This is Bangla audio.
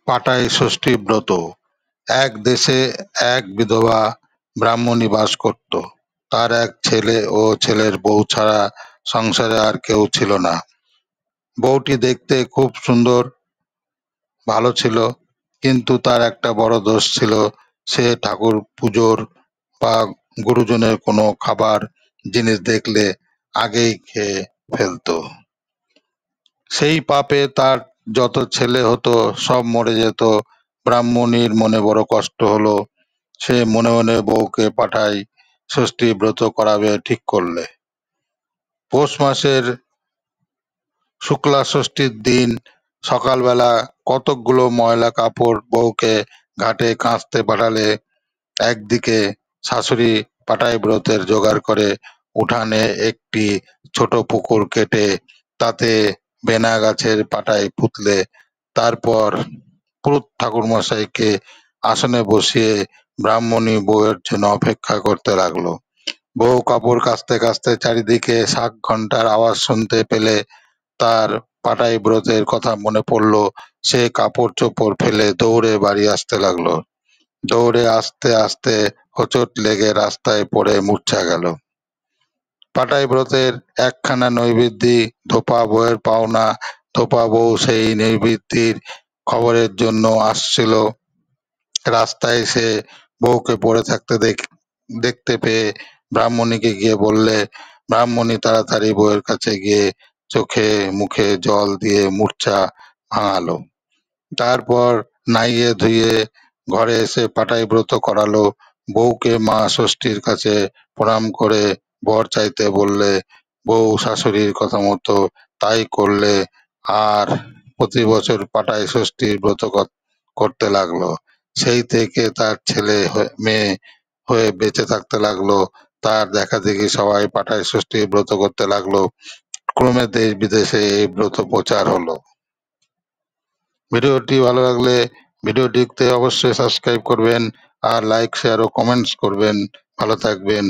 পাটাই ষষ্ঠী ব্রত। এক দেশে এক বিধবা ব্রাহ্মণী বাস করত। তার এক ছেলে ও ছেলের বউ ছাড়া সংসারে আর কেউ ছিল না। বউটি দেখতে খুব সুন্দর, ভালো ছিল, কিন্তু তার একটা বড় দোষ ছিল। সে ঠাকুর পুজোর বা গুরুজনের কোনো খাবার জিনিস দেখলে আগেই খেয়ে ফেলতো। সেই পাপে তার যত ছেলে হতো সব মরে যেত। ব্রাহ্মণীর মনে বড় কষ্ট হলো। সে মনে মনে বউকে পাঠায় ষষ্ঠী ব্রত করাবে ঠিক করলে। পৌষ মাসের শুক্লা ষষ্ঠীর দিন সকালবেলা কতকগুলো ময়লা কাপড় বউকে ঘাটে কাচতে পাঠালে। একদিকে শাশুড়ি পাটাই ব্রতের জোগাড় করে উঠানে একটি ছোট পুকুর কেটে তাতে বেনা গাছের পাটাই পুঁতলে। তারপর পুরুত ঠাকুরমশাইকে আসনে বসিয়ে ব্রাহ্মণী বউয়ের জন্য অপেক্ষা করতে লাগলো। বউ কাপড় কাচতে কাচতে চারিদিকে শাঁখ ঘন্টার আওয়াজ শুনতে পেলে তার পাটাই ব্রতের কথা মনে পড়লো। সে কাপড় চোপড় ফেলে দৌড়ে বাড়ি আসতে লাগলো। দৌড়ে আসতে আসতে হোঁচট লেগে রাস্তায় পড়ে মূর্ছা গেল। পাটাই ব্রতের একখানা নৈবেদ্যি ধোপা বউয়ের পাওনা। ধোপা বউ সেই নৈবেদ্যির খবরের জন্য আসছিল। রাস্তায় সে বউকে পড়ে থাকতে দেখতে পেয়ে ব্রাহ্মণীকে গিয়ে বললে। ব্রাহ্মণী তাড়াতাড়ি বউয়ের কাছে গিয়ে চোখে মুখে জল দিয়ে মূর্ছা ভাঙালো। তারপর নাইয়ে ধুয়ে ঘরে এসে পাটাই ব্রত করালো। বউকে মা ষষ্ঠীর কাছে প্রণাম করে বর চাইতে বললে। বউ শাশুড়ির কথা মতো তাই করলে, আর প্রতি বছর পাটাই ষষ্ঠীর ব্রত করতে লাগলো। সেই থেকে তার ছেলে মেয়ে হয়ে বেঁচে থাকতে লাগলো। তার দেখা দেখি সবাই পাটাই ষষ্ঠীর ব্রত করতে লাগলো। ক্রমে দেশ বিদেশে এই ব্রত প্রচার হলো। ভিডিওটি ভালো লাগলে ভিডিওটিতে অবশ্যই সাবস্ক্রাইব করবেন, আর লাইক শেয়ার ও কমেন্টস করবেন। ভালো থাকবেন।